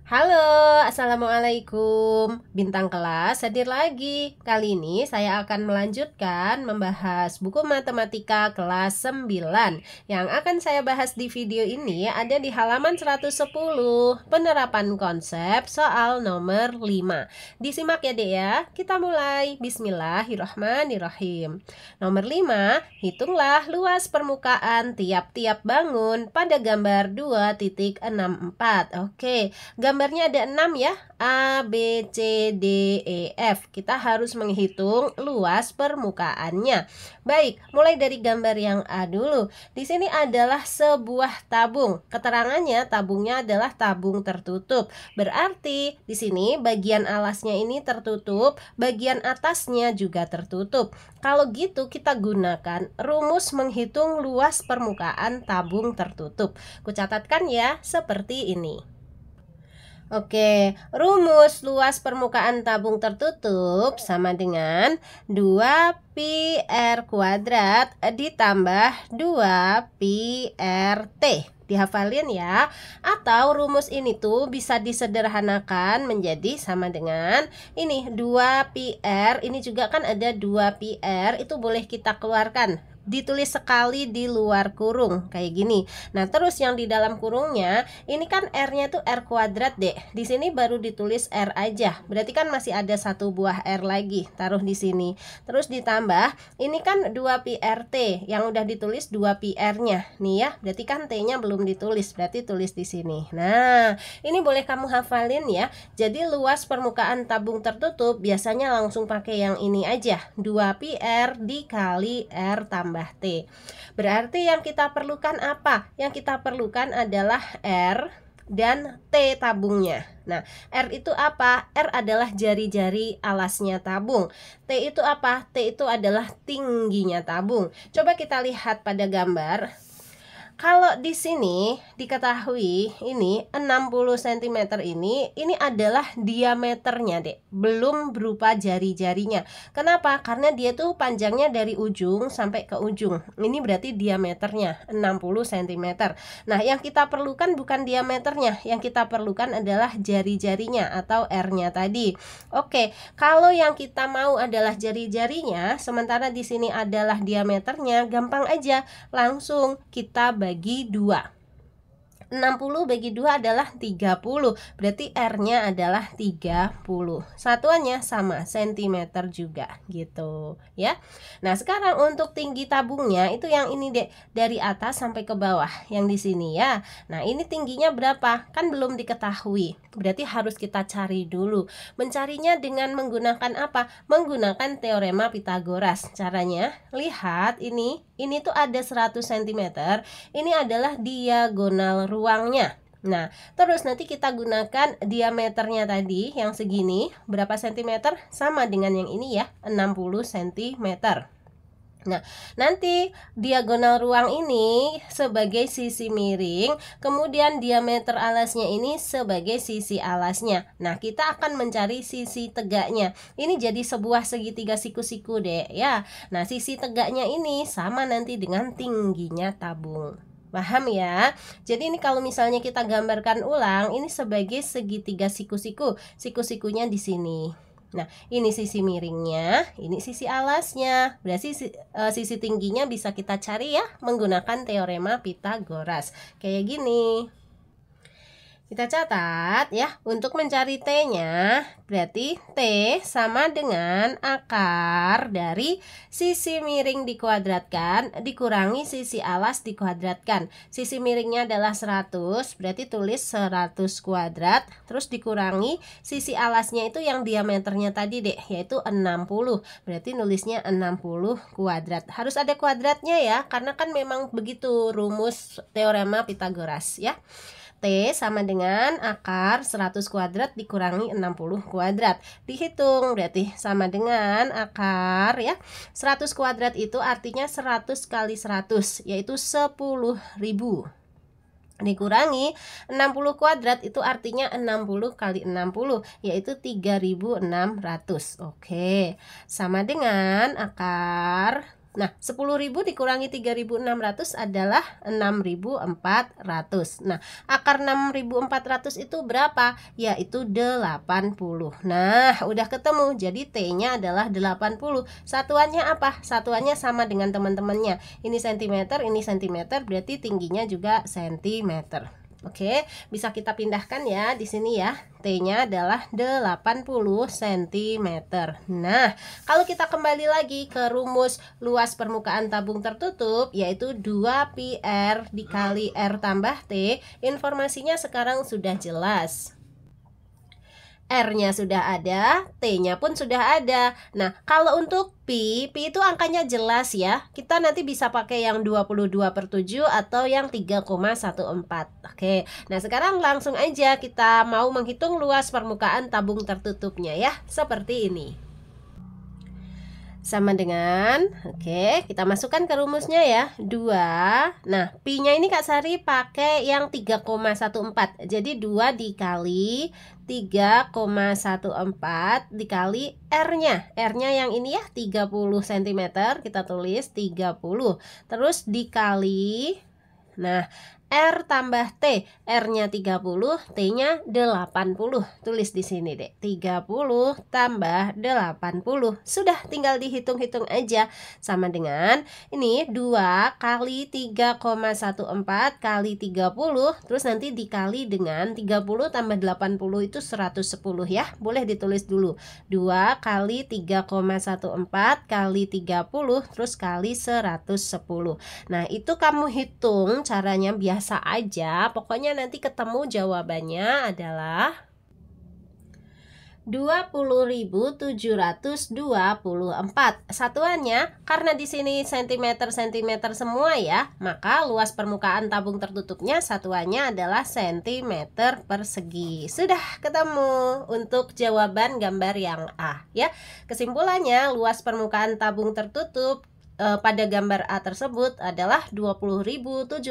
Halo, assalamualaikum. Bintang kelas hadir lagi. Kali ini saya akan melanjutkan membahas buku matematika kelas 9. Yang akan saya bahas di video ini ada di halaman 110, penerapan konsep soal nomor 5. Disimak ya Dek ya. Kita mulai. Bismillahirrahmanirrahim. Nomor 5, hitunglah luas permukaan tiap-tiap bangun pada gambar 2.64. Oke. Gambarnya ada 6 ya, A, B, C, D, E, F. Kita harus menghitung luas permukaannya. Baik, mulai dari gambar yang A dulu. Di sini adalah sebuah tabung. Keterangannya tabungnya adalah tabung tertutup. Berarti di sini bagian alasnya ini tertutup, bagian atasnya juga tertutup. Kalau gitu kita gunakan rumus menghitung luas permukaan tabung tertutup. Kucatatkan ya, seperti ini. Oke, rumus luas permukaan tabung tertutup sama dengan 2pi R kuadrat ditambah 2pi RT. Dihafalin ya. Atau rumus ini tuh bisa disederhanakan menjadi sama dengan ini 2pi R, ini juga kan ada 2pi R, itu boleh kita keluarkan. Ditulis sekali di luar kurung kayak gini. Nah, terus yang di dalam kurungnya ini kan R-nya tuh R kuadrat, Dek. Di sini baru ditulis R aja. Berarti kan masih ada satu buah R lagi. Taruh di sini. Terus ditambah ini kan 2pi RT yang udah ditulis 2pi R-nya. Nih ya, berarti kan T-nya belum ditulis. Berarti tulis di sini. Nah, ini boleh kamu hafalin ya. Jadi luas permukaan tabung tertutup biasanya langsung pakai yang ini aja. 2pi R dikali R tambah T. Berarti yang kita perlukan apa? Yang kita perlukan adalah R dan T tabungnya. Nah, R itu apa? R adalah jari-jari alasnya tabung. T itu apa? T itu adalah tingginya tabung. Coba kita lihat pada gambar. Kalau di sini diketahui ini 60 cm ini adalah diameternya, Dek. Belum berupa jari-jarinya. Kenapa? Karena dia tuh panjangnya dari ujung sampai ke ujung. Ini berarti diameternya 60 cm. Nah, yang kita perlukan bukan diameternya. Yang kita perlukan adalah jari-jarinya atau R-nya tadi. Oke, kalau yang kita mau adalah jari-jarinya, sementara di sini adalah diameternya, gampang aja. Langsung kita bagi 2. 60 bagi 2 adalah 30. Berarti R-nya adalah 30. Satuannya sama, cm juga gitu ya. Nah, sekarang untuk tinggi tabungnya itu yang ini, Dek, dari atas sampai ke bawah yang di sini ya. Nah, ini tingginya berapa? Kan belum diketahui. Berarti harus kita cari dulu. Mencarinya dengan menggunakan apa? Menggunakan teorema Pitagoras. Caranya, lihat ini tuh ada 100 cm. Ini adalah diagonal ruangnya. Nah, terus nanti kita gunakan diameternya tadi yang segini, berapa sentimeter? Sama dengan yang ini ya, 60 cm. Nah, nanti diagonal ruang ini sebagai sisi miring, kemudian diameter alasnya ini sebagai sisi alasnya. Nah, kita akan mencari sisi tegaknya. Ini jadi sebuah segitiga siku-siku, Dek, ya. Nah, sisi tegaknya ini sama nanti dengan tingginya tabung. Paham ya? Jadi ini kalau misalnya kita gambarkan ulang, ini sebagai segitiga siku-siku. Siku-sikunya di sini. Nah, ini sisi miringnya, ini sisi alasnya. Berarti sisi tingginya bisa kita cari ya menggunakan teorema Pitagoras. Kayak gini. Kita catat ya, untuk mencari T-nya, berarti T sama dengan akar dari sisi miring dikuadratkan dikurangi sisi alas dikuadratkan. Sisi miringnya adalah 100, berarti tulis 100 kuadrat, terus dikurangi sisi alasnya itu yang diameternya tadi, Dek, yaitu 60. Berarti nulisnya 60 kuadrat. Harus ada kuadratnya ya, karena kan memang begitu rumus teorema Pitagoras ya. T sama dengan akar 100 kuadrat dikurangi 60 kuadrat. Dihitung berarti sama dengan akar ya. 100 kuadrat itu artinya 100 kali 100, yaitu 10.000. Dikurangi 60 kuadrat itu artinya 60 kali 60, yaitu 3.600. Oke, sama dengan akar Nah, 10.000 dikurangi 3.600 adalah 6.400. Nah, akar 6.400 itu berapa? Yaitu 80. Nah, udah ketemu. Jadi T-nya adalah 80. Satuannya apa? Satuannya sama dengan teman-temannya. Ini cm, berarti tingginya juga cm. Oke, bisa kita pindahkan ya di sini ya. T-nya adalah 80 cm. Nah, kalau kita kembali lagi ke rumus luas permukaan tabung tertutup, yaitu 2πr dikali R tambah T, informasinya sekarang sudah jelas. R-nya sudah ada, T-nya pun sudah ada. Nah, kalau untuk Pi itu angkanya jelas ya. Kita nanti bisa pakai yang 22/7 atau yang 3,14. Oke, nah sekarang langsung aja kita mau menghitung luas permukaan tabung tertutupnya ya. Seperti ini. Sama dengan, oke, kita masukkan ke rumusnya ya, 2. Nah, Pi-nya ini Kak Sari pakai yang 3,14. Jadi 2 dikali 3,14 dikali R-nya. R-nya yang ini ya, 30 cm, kita tulis 30. Terus dikali, nah, R tambah T, R-nya 30, T-nya 80. Tulis di sini deh, 30 tambah 80. Sudah, tinggal dihitung-hitung aja. Sama dengan ini 2 kali 3,14 kali 30, terus nanti dikali dengan 30 tambah 80 itu 110 ya. Boleh ditulis dulu. 2 kali 3,14 kali 30 terus kali 110. Nah, itu kamu hitung caranya biasa aja, pokoknya nanti ketemu jawabannya adalah 20.724. Satuannya karena di sini cm semua ya, maka luas permukaan tabung tertutupnya satuannya adalah cm persegi. Sudah ketemu untuk jawaban gambar yang A ya. Kesimpulannya, luas permukaan tabung tertutup pada gambar A tersebut adalah 20.724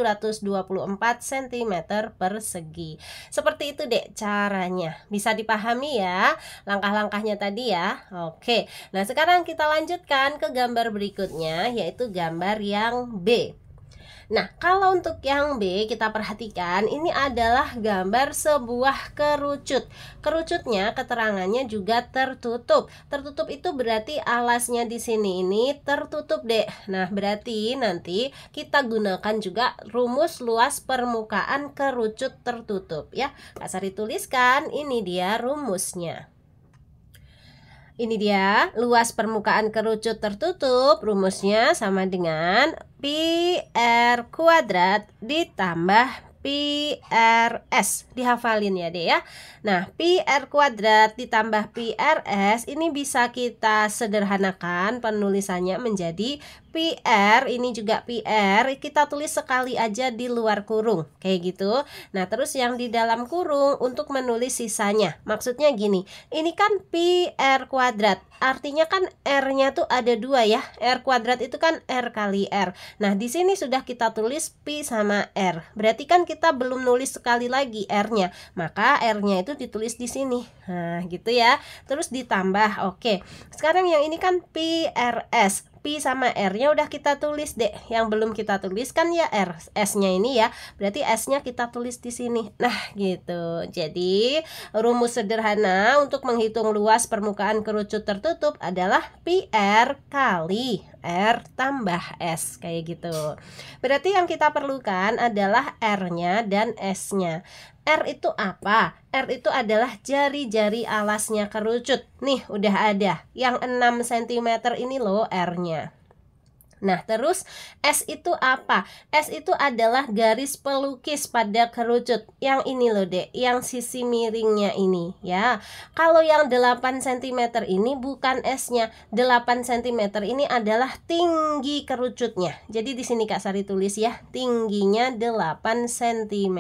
cm persegi. Seperti itu dek caranya. Bisa dipahami ya langkah-langkahnya tadi ya. Oke, nah sekarang kita lanjutkan ke gambar berikutnya, yaitu gambar yang B. Nah, kalau untuk yang B kita perhatikan, ini adalah gambar sebuah kerucut. Kerucutnya keterangannya juga tertutup. Tertutup itu berarti alasnya di sini ini tertutup, Dek. Nah, berarti nanti kita gunakan juga rumus luas permukaan kerucut tertutup ya. Kak Sari tuliskan, ini dia rumusnya. Ini dia luas permukaan kerucut tertutup. Rumusnya sama dengan Pi R kuadrat ditambah Pi RS. Dihafalin ya deh ya. Nah, Pi R kuadrat ditambah Pi RS ini bisa kita sederhanakan penulisannya menjadi Pi R, ini juga Pi R, kita tulis sekali aja di luar kurung kayak gitu. Nah, terus yang di dalam kurung untuk menulis sisanya. Maksudnya gini, ini kan Pi R kuadrat, artinya kan R-nya tuh ada 2 ya. R kuadrat itu kan R kali R. Nah, di sini sudah kita tulis Pi sama R. Berarti kan kita belum nulis sekali lagi R-nya. Maka R-nya itu ditulis di sini. Nah, gitu ya. Terus ditambah. Oke. Sekarang yang ini kan Pi RS. Pi sama R-nya udah kita tulis deh. Yang belum kita tulis kan ya R, S-nya ini ya. Berarti S-nya kita tulis di sini. Nah, gitu. Jadi, rumus sederhana untuk menghitung luas permukaan kerucut tertutup adalah Pi R kali R tambah S, kayak gitu. Berarti yang kita perlukan adalah R-nya dan S-nya. R itu apa? R itu adalah jari-jari alasnya kerucut. Nih, udah ada. Yang 6 cm ini loh R-nya. Nah, terus S itu apa? S itu adalah garis pelukis pada kerucut. Yang ini loh, Dek, yang sisi miringnya ini ya. Kalau yang 8 cm ini bukan S-nya. 8 cm ini adalah tinggi kerucutnya. Jadi di sini Kak Sari tulis ya, tingginya 8 cm.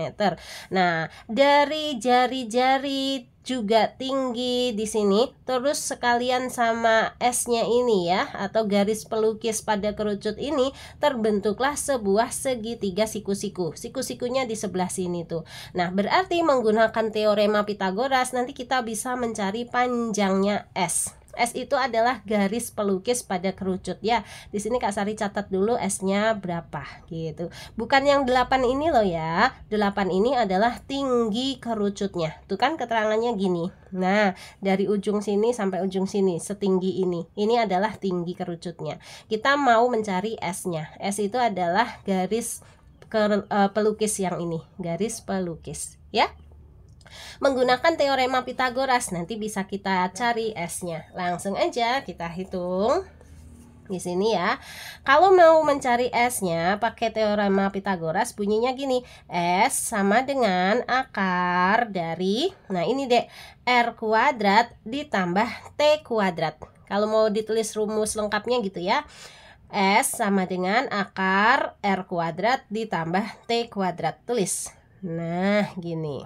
Nah, dari jari-jari juga tinggi di sini, terus sekalian sama S-nya ini ya, atau garis pelukis pada kerucut ini, terbentuklah sebuah segitiga siku-siku. Siku-sikunya di sebelah sini tuh. Nah, berarti menggunakan teorema Pitagoras nanti kita bisa mencari panjangnya S. S itu adalah garis pelukis pada kerucut ya. Di sini Kak Sari catat dulu S-nya berapa gitu. Bukan yang 8 ini loh ya. 8 ini adalah tinggi kerucutnya. Tuh kan keterangannya gini. Nah, dari ujung sini sampai ujung sini setinggi ini. Ini adalah tinggi kerucutnya. Kita mau mencari S-nya. S itu adalah garis pelukis yang ini, garis pelukis ya. Menggunakan teorema Pitagoras nanti bisa kita cari S-nya. Langsung aja kita hitung di sini ya. Kalau mau mencari S-nya pakai teorema Pitagoras bunyinya gini. S sama dengan akar dari, nah ini dek, R kuadrat ditambah T kuadrat. Kalau mau ditulis rumus lengkapnya gitu ya. S sama dengan akar R kuadrat ditambah T kuadrat. Tulis. Nah gini.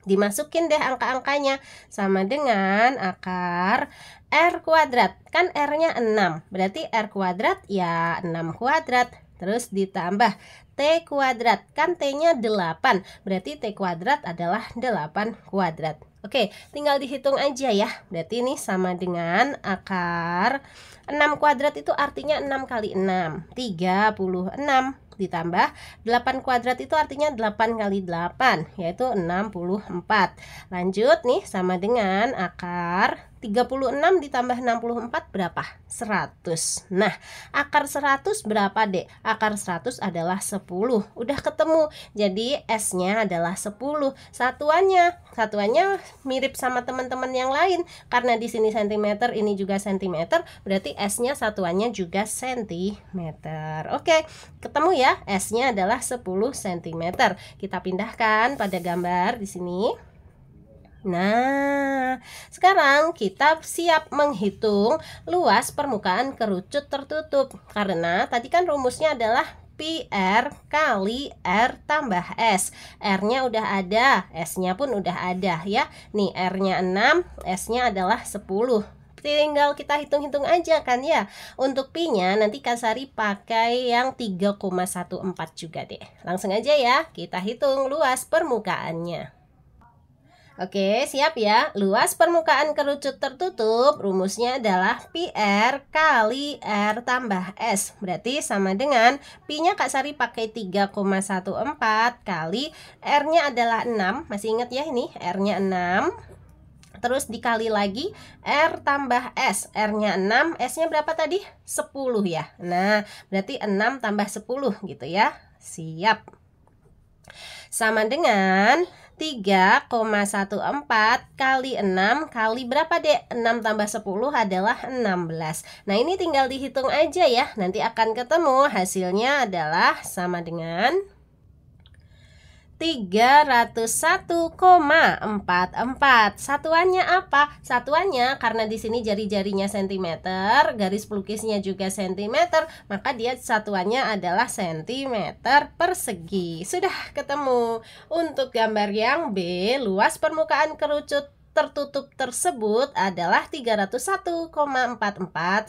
Dimasukin deh angka-angkanya, sama dengan akar R kuadrat. Kan R-nya 6, berarti R kuadrat ya 6 kuadrat. Terus ditambah T kuadrat, kan T-nya 8, berarti T kuadrat adalah 8 kuadrat. Oke, tinggal dihitung aja ya. Berarti ini sama dengan akar 6 kuadrat itu artinya 6 kali 6, 36. Ditambah 8 kuadrat itu artinya 8 kali 8, yaitu 64. Lanjut nih, sama dengan akar 36 ditambah 64 berapa? 100. Nah, akar 100 berapa dek? Akar 100 adalah 10. Udah ketemu. Jadi S-nya adalah 10. Satuannya mirip sama teman-teman yang lain. Karena di sini cm, ini juga cm, berarti S-nya satuannya juga cm. Oke, ketemu ya. S-nya adalah 10 cm. Kita pindahkan pada gambar di sini. Nah, sekarang kita siap menghitung luas permukaan kerucut tertutup. Karena tadi kan rumusnya adalah pi R kali R tambah S. R-nya udah ada, S-nya pun udah ada ya. Nih R-nya 6, S-nya adalah 10. Tinggal kita hitung-hitung aja kan ya. Untuk pi-nya nanti Kak Sari pakai yang 3,14 juga deh. Langsung aja ya, kita hitung luas permukaannya. Oke, siap ya. Luas permukaan kerucut tertutup rumusnya adalah pi R kali R tambah S. Berarti sama dengan pi-nya Kak Sari pakai 3,14 kali R-nya adalah 6. Masih ingat ya ini? R-nya 6. Terus dikali lagi R tambah S. R-nya 6, S-nya berapa tadi? 10 ya. Nah, berarti 6 tambah 10 gitu ya. Siap. Sama dengan 3,14 kali 6 kali berapa dek? 6 tambah 10 adalah 16. Nah ini tinggal dihitung aja ya. Nanti akan ketemu hasilnya adalah sama dengan 301,44. Satuannya apa? Satuannya karena di sini jari-jarinya cm, garis pelukisnya juga cm, maka dia satuannya adalah cm persegi. Sudah ketemu. Untuk gambar yang B, luas permukaan kerucut tertutup tersebut adalah 301,44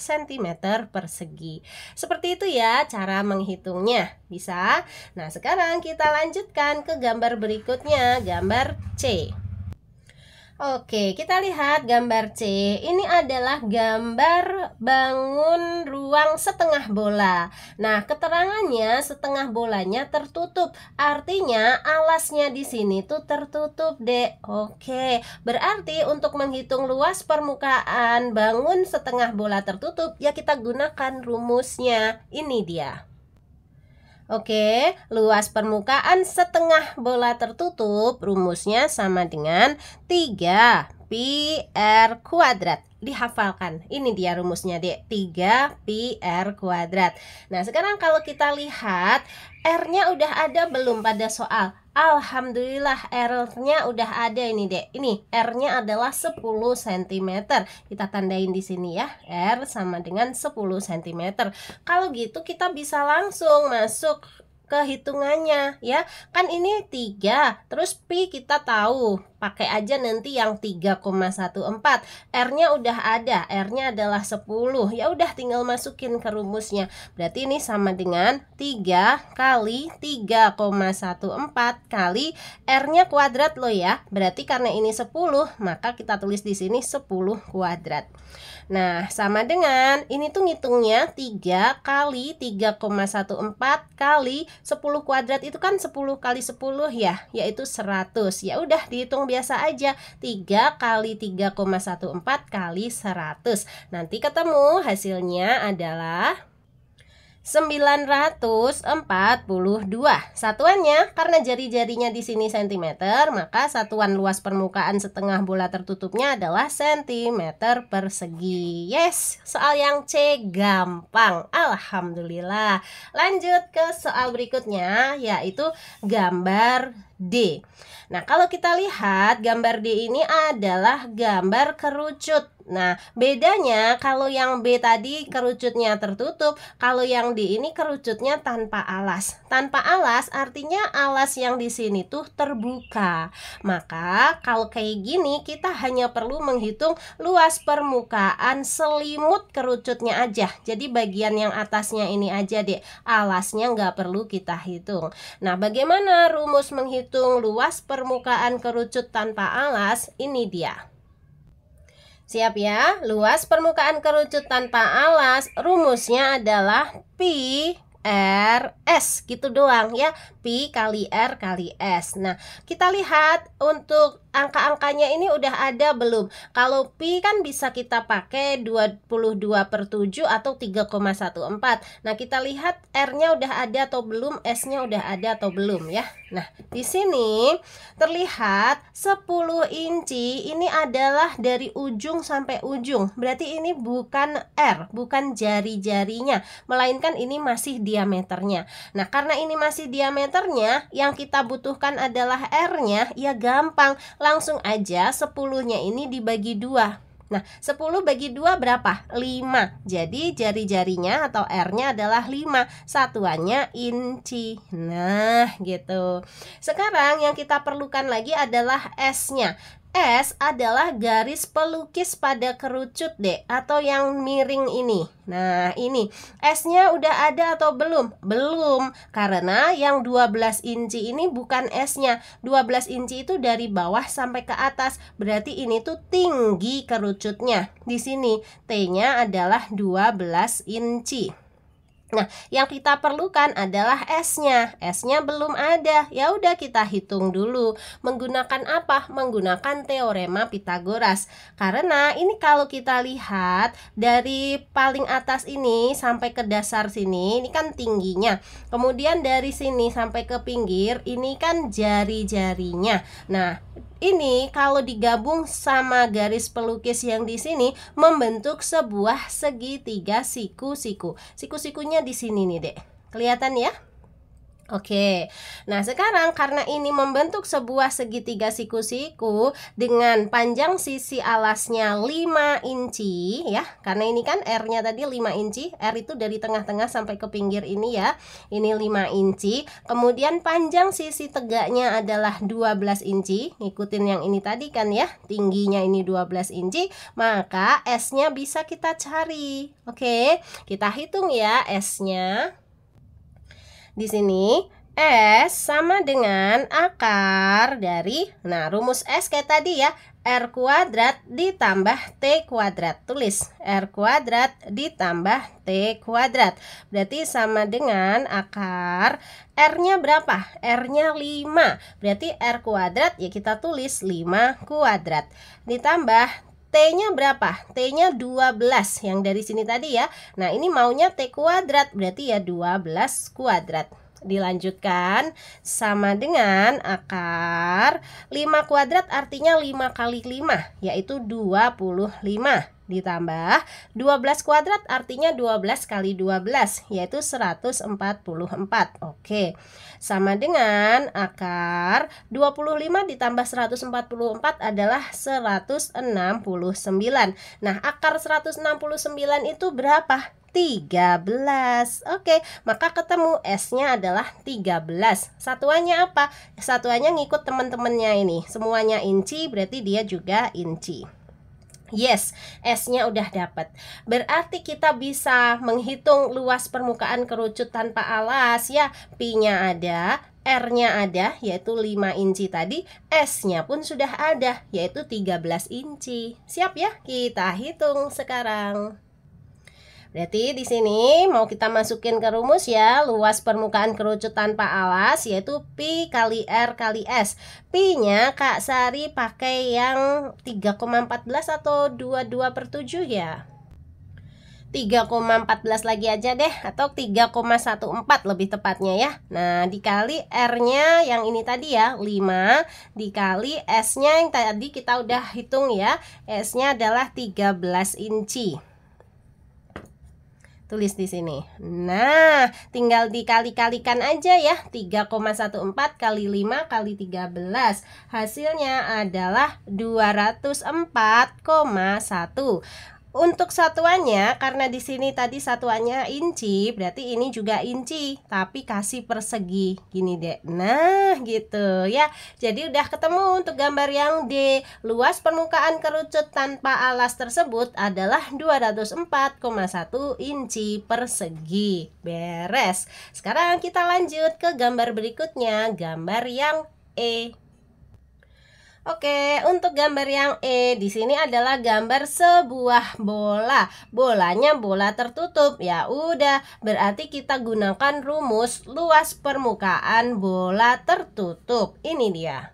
cm persegi. Seperti itu ya cara menghitungnya. Bisa? Nah, sekarang kita lanjutkan ke gambar berikutnya, gambar C. Oke, kita lihat gambar C. Ini adalah gambar bangun ruang setengah bola. Nah, keterangannya setengah bolanya tertutup. Artinya alasnya di sini tuh tertutup, Dek. Oke, berarti untuk menghitung luas permukaan bangun setengah bola tertutup, ya kita gunakan rumusnya. Ini dia. Oke, luas permukaan setengah bola tertutup rumusnya sama dengan 3 pi R kuadrat. Dihafalkan, ini dia rumusnya dek, 3 pi R kuadrat. Nah sekarang kalau kita lihat R-nya udah ada belum pada soal? Alhamdulillah R-nya udah ada ini dek. Ini R-nya adalah 10 cm. Kita tandain di sini ya. R sama dengan 10 cm. Kalau gitu kita bisa langsung masuk ke hitungannya ya. Kan ini 3, terus pi kita tahu pakai aja nanti yang 3,14. R-nya udah ada, R-nya adalah 10. Ya udah tinggal masukin ke rumusnya. Berarti ini sama dengan 3 kali 3,14 kali R-nya kuadrat loh ya. Berarti karena ini 10, maka kita tulis di sini 10 kuadrat. Nah, sama dengan ini tuh ngitungnya 3 kali 3,14 kali 10 kuadrat itu kan 10 kali 10 ya, yaitu 100. Ya udah dihitung biasa aja. 3 kali 3,14 kali 100. Nanti ketemu hasilnya adalah 942. Satuannya karena jari-jarinya di sini cm, maka satuan luas permukaan setengah bola tertutupnya adalah cm persegi. Yes, soal yang C gampang. Alhamdulillah. Lanjut ke soal berikutnya, yaitu gambar D. Nah, kalau kita lihat gambar D ini adalah gambar kerucut. Nah, bedanya kalau yang B tadi kerucutnya tertutup, kalau yang D ini kerucutnya tanpa alas. Tanpa alas artinya alas yang di sini tuh terbuka. Maka kalau kayak gini kita hanya perlu menghitung luas permukaan selimut kerucutnya aja. Jadi bagian yang atasnya ini aja deh, alasnya nggak perlu kita hitung. Nah, bagaimana rumus menghitung luas permukaan kerucut tanpa alas? Ini dia. Siap ya, luas permukaan kerucut tanpa alas rumusnya adalah pi R S, gitu doang ya, pi kali R kali S. Nah, kita lihat untuk angka-angkanya ini udah ada belum? Kalau pi kan bisa kita pakai 22/7 atau 3,14. Nah, kita lihat R-nya udah ada atau belum, S-nya udah ada atau belum ya. Nah, di sini terlihat 10 inci ini adalah dari ujung sampai ujung. Berarti ini bukan R, bukan jari-jarinya, melainkan ini masih diameternya. Nah, karena ini masih diameternya, yang kita butuhkan adalah R-nya, ya gampang. Langsung aja 10-nya ini dibagi 2. Nah, 10 bagi 2 berapa? 5. Jadi jari-jarinya atau R-nya adalah 5. Satuannya inci. Nah, gitu. Sekarang yang kita perlukan lagi adalah S-nya. S adalah garis pelukis pada kerucut deh, atau yang miring ini. Nah, ini S-nya udah ada atau belum? Belum, karena yang 12 inci ini bukan S-nya. 12 inci itu dari bawah sampai ke atas. Berarti ini tuh tinggi kerucutnya. Di sini T-nya adalah 12 inci. Nah, yang kita perlukan adalah S-nya. S-nya belum ada. Ya udah kita hitung dulu. Menggunakan apa? Menggunakan teorema Pitagoras. Karena ini kalau kita lihat dari paling atas ini sampai ke dasar sini, ini kan tingginya. Kemudian dari sini sampai ke pinggir, ini kan jari-jarinya. Nah, ini kalau digabung sama garis pelukis yang di sini membentuk sebuah segitiga siku-siku. Siku-sikunya di sini nih, Dek. Kelihatan ya? Oke, nah sekarang karena ini membentuk sebuah segitiga siku-siku dengan panjang sisi alasnya 5 inci ya. Karena ini kan R-nya tadi 5 inci, R itu dari tengah-tengah sampai ke pinggir ini ya. Ini 5 inci, kemudian panjang sisi tegaknya adalah 12 inci. Ngikutin yang ini tadi kan ya, tingginya ini 12 inci, maka S-nya bisa kita cari. Oke, kita hitung ya S-nya. Di sini S sama dengan akar dari, nah rumus S kayak tadi ya, R kuadrat ditambah T kuadrat. Tulis R kuadrat ditambah T kuadrat. Berarti sama dengan akar, R-nya berapa? R-nya 5. Berarti R kuadrat ya kita tulis 5 kuadrat. Ditambah T-nya berapa? T-nya 12 yang dari sini tadi ya. Nah, ini maunya T kuadrat, berarti ya 12 kuadrat. Dilanjutkan sama dengan akar 5 kuadrat artinya 5 kali 5, yaitu 25. ditambah 12 kuadrat artinya 12 kali 12 yaitu 144. Oke, sama dengan akar 25 ditambah 144 adalah 169. Nah, akar 169 itu berapa? 13. Oke, maka ketemu S-nya adalah 13. Satuannya apa? Satuannya ngikut teman-temannya ini. Semuanya inci, berarti dia juga inci. Yes, S-nya udah dapat. Berarti kita bisa menghitung luas permukaan kerucut tanpa alas ya. Pi-nya ada, R-nya ada, yaitu 5 inci tadi. S-nya pun sudah ada, yaitu 13 inci. Siap ya? Kita hitung sekarang. Berarti di sini mau kita masukin ke rumus ya, luas permukaan kerucut tanpa alas yaitu Pi kali R kali S. Pi-nya Kak Sari pakai yang 3,14 atau 22/7 ya? 3,14 lagi aja deh, atau 3,14 lebih tepatnya ya. Nah, dikali R-nya yang ini tadi ya, 5, dikali S-nya yang tadi kita udah hitung ya. S-nya adalah 13 inci. Tulis di sini. Nah, tinggal dikali-kalikan aja ya. 3,14 kali 5 kali 13. Hasilnya adalah 204,1. Untuk satuannya, karena di sini tadi satuannya inci, berarti ini juga inci, tapi kasih persegi. Gini deh. Nah, gitu ya. Jadi udah ketemu untuk gambar yang D. Luas permukaan kerucut tanpa alas tersebut adalah 204,1 inci persegi. Beres. Sekarang kita lanjut ke gambar berikutnya, gambar yang E. Oke, untuk gambar yang E di sini adalah gambar sebuah bola. Bolanya bola tertutup. Ya udah, berarti kita gunakan rumus luas permukaan bola tertutup. Ini dia.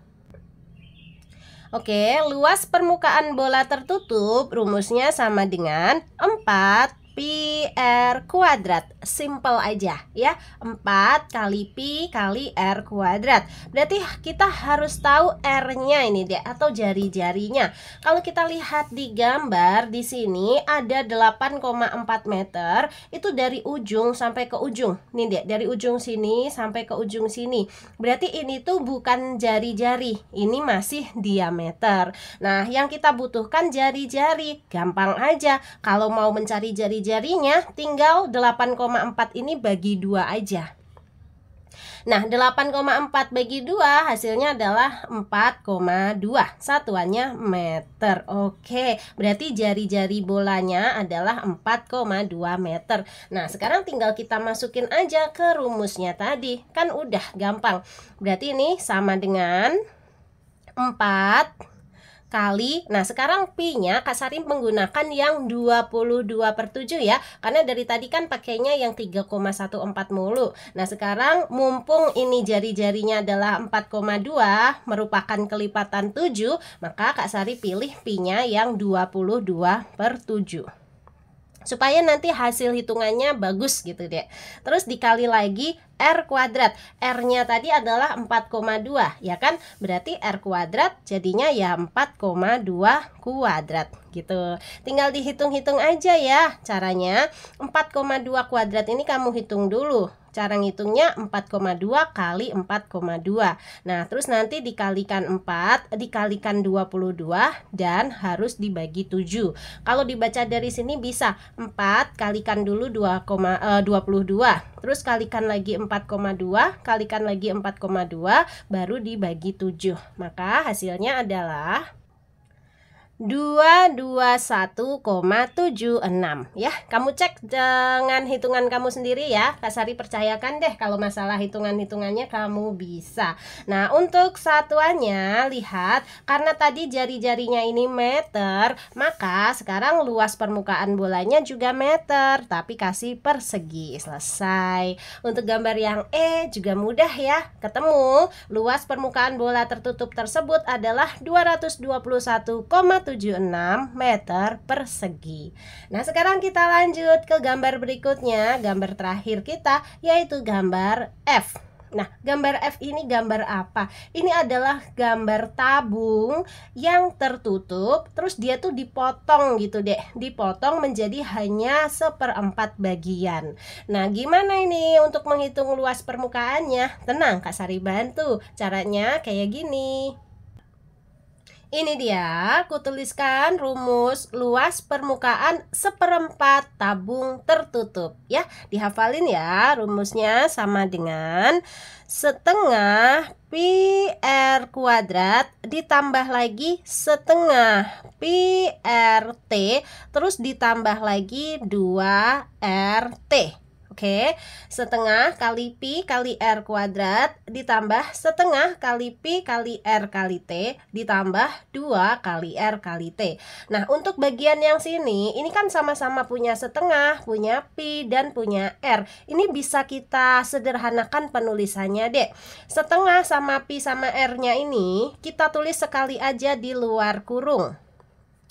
Oke, luas permukaan bola tertutup rumusnya sama dengan 4 Pi R kuadrat. Simple aja ya. 4 kali Pi kali R kuadrat. Berarti kita harus tahu R-nya ini deh, atau jari-jarinya. Kalau kita lihat di gambar di sini ada 8,4 meter. Itu dari ujung sampai ke ujung. Nih deh, dari ujung sini sampai ke ujung sini. Berarti ini tuh bukan jari-jari. Ini masih diameter. Nah, yang kita butuhkan jari-jari. Gampang aja. Kalau mau mencari jarinya tinggal 8,4 ini bagi 2 aja. Nah, 8,4 bagi 2 hasilnya adalah 4,2. Satuannya meter. Oke, berarti jari-jari bolanya adalah 4,2 meter. Nah, sekarang tinggal kita masukin aja ke rumusnya tadi. Kan udah gampang. Berarti ini sama dengan 4 kali, nah sekarang Pi-nya Kak Sari menggunakan yang 22/7 ya, karena dari tadi kan pakainya yang 3,14 mulu. Nah sekarang mumpung ini jari-jarinya adalah 4,2 merupakan kelipatan 7, maka Kak Sari pilih Pi-nya yang 22/7 supaya nanti hasil hitungannya bagus gitu deh. Terus dikali lagi R kuadrat. R-nya tadi adalah 4,2 ya kan? Berarti R kuadrat jadinya ya 4,2 kuadrat gitu. Tinggal dihitung-hitung aja ya caranya. 4,2 kuadrat ini kamu hitung dulu. Cara ngitungnya 4,2 kali 4,2. Nah, terus nanti dikalikan 4, dikalikan 22 dan harus dibagi 7. Kalau dibaca dari sini bisa 4 kalikan dulu 22. Terus kalikan lagi 4,2, kalikan lagi 4,2, baru dibagi 7. Maka hasilnya adalah 221,76 ya. Kamu cek dengan hitungan kamu sendiri ya. Kak Sari percayakan deh kalau masalah hitungan-hitungannya kamu bisa. Nah, untuk satuannya lihat, karena tadi jari-jarinya ini meter, maka sekarang luas permukaan bolanya juga meter, tapi kasih persegi. Selesai. Untuk gambar yang E juga mudah ya. Ketemu luas permukaan bola tertutup tersebut adalah 221,76 meter persegi. Nah, sekarang kita lanjut ke gambar berikutnya, gambar terakhir kita, yaitu gambar F. Nah, gambar F ini gambar apa? Ini adalah gambar tabung yang tertutup, terus dia tuh dipotong gitu deh, dipotong menjadi hanya 1/4 bagian. Nah, gimana ini untuk menghitung luas permukaannya? Tenang, Kak Sari bantu. Caranya kayak gini. Ini dia, aku tuliskan rumus luas permukaan 1/4 tabung tertutup ya. Dihafalin ya, rumusnya sama dengan setengah pi r kuadrat ditambah lagi setengah pi r t terus ditambah lagi 2 rt. Oke, setengah kali pi kali r kuadrat ditambah setengah kali pi kali r kali t ditambah 2 kali r kali t. Nah, untuk bagian yang sini, ini kan sama-sama punya setengah, punya pi, dan punya r. Ini bisa kita sederhanakan penulisannya, Dek. Setengah sama pi sama r-nya ini, kita tulis sekali aja di luar kurung.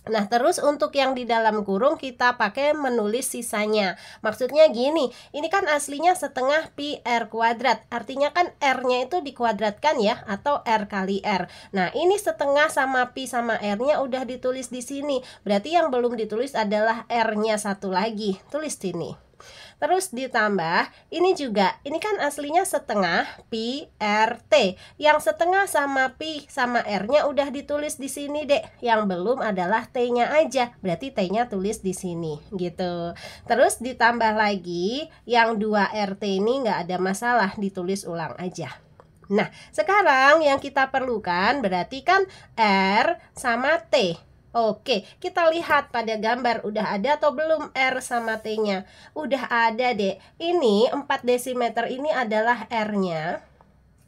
Nah, terus untuk yang di dalam kurung kita pakai menulis sisanya. Maksudnya gini, ini kan aslinya setengah pi r kuadrat. Artinya kan r-nya itu dikuadratkan ya, atau r kali r. Nah, ini setengah sama pi sama r-nya udah ditulis di sini. Berarti yang belum ditulis adalah r-nya satu lagi. Tulis sini. Terus ditambah, ini juga, ini kan aslinya setengah pi r t. Yang setengah sama pi sama r-nya udah ditulis di sini, Dek. Yang belum adalah t-nya aja. Berarti t-nya tulis di sini, gitu. Terus ditambah lagi, yang 2 rt ini nggak ada masalah, ditulis ulang aja. Nah, sekarang yang kita perlukan berarti kan r sama t. Oke, kita lihat pada gambar udah ada atau belum R sama T-nya. Udah ada, Dek. Ini 4 desimeter ini adalah R-nya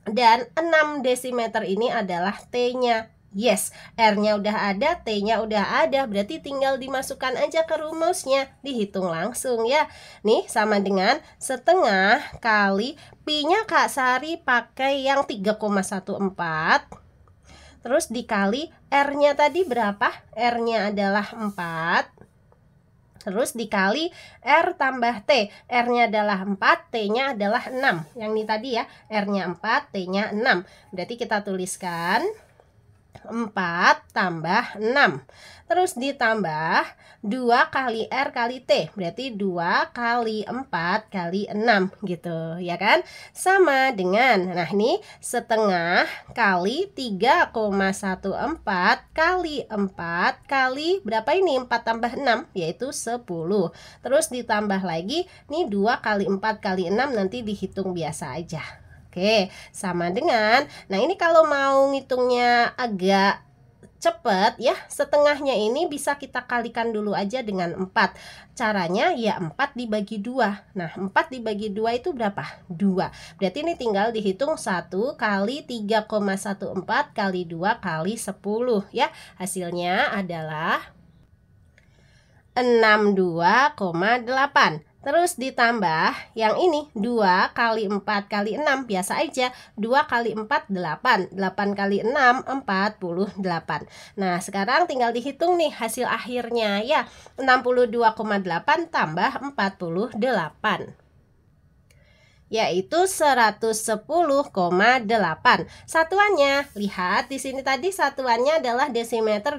dan 6 desimeter ini adalah T-nya. Yes, R-nya udah ada, T-nya udah ada. Berarti tinggal dimasukkan aja ke rumusnya. Dihitung langsung ya. Nih, sama dengan setengah kali Pi-nya Kak Sari pakai yang 3,14. Terus dikali R-nya tadi berapa? R-nya adalah 4. Terus dikali R tambah T. R-nya adalah 4, T-nya adalah 6. Yang ini tadi ya, R-nya 4, T-nya 6. Berarti kita tuliskan 4 tambah 6. Terus ditambah 2 kali R kali T. Berarti 2 kali 4 kali 6 gitu ya kan. Sama dengan, nah ini setengah kali 3,14 kali 4 kali berapa ini? 4 tambah 6 yaitu 10. Terus ditambah lagi, nih 2 kali 4 kali 6 nanti dihitung biasa aja. Oke, sama dengan, nah ini kalau mau ngitungnya agak cepet ya, setengahnya ini bisa kita kalikan dulu aja dengan 4. Caranya ya 4 dibagi 2. Nah, 4 dibagi 2 itu berapa? 2. Berarti ini tinggal dihitung 1 kali 3,14 kali 2 kali 10 ya. Hasilnya adalah 62,8. Terus ditambah yang ini 2 kali 4 kali 6. Biasa aja 2 kali 4 8. 8 kali 6 48. Nah sekarang tinggal dihitung nih hasil akhirnya ya. 62,8 tambah 48 yaitu 110,8. Satuannya, lihat di sini tadi satuannya adalah desimeter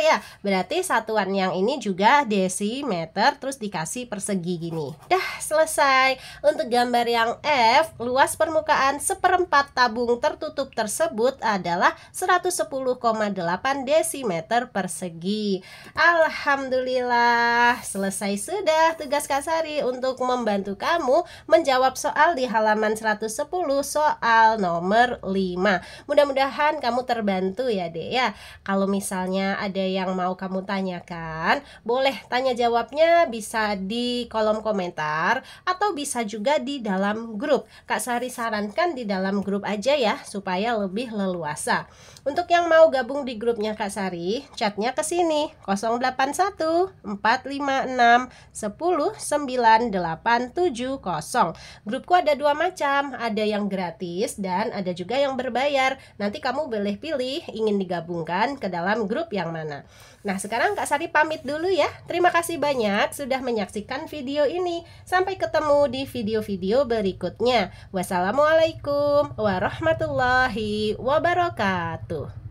ya. Berarti satuan yang ini juga desimeter terus dikasih persegi gini. Dah selesai. Untuk gambar yang F, luas permukaan 1/4 tabung tertutup tersebut adalah 110,8 desimeter persegi. Alhamdulillah, selesai sudah tugas Kak Sari untuk membantu kamu menjawab soal di halaman 110 soal nomor 5. Mudah-mudahan kamu terbantu ya Dek ya. Kalau misalnya ada yang mau kamu tanyakan, boleh tanya jawabnya bisa di kolom komentar atau bisa juga di dalam grup. Kak Sari sarankan di dalam grup aja ya supaya lebih leluasa. Untuk yang mau gabung di grupnya Kak Sari, chatnya ke sini 081 456 10 9 870. Grupku ada dua macam, ada yang gratis dan ada juga yang berbayar. Nanti kamu boleh pilih ingin digabungkan ke dalam grup yang mana. Nah, sekarang Kak Sari pamit dulu ya. Terima kasih banyak sudah menyaksikan video ini. Sampai ketemu di video-video berikutnya. Wassalamualaikum warahmatullahi wabarakatuh.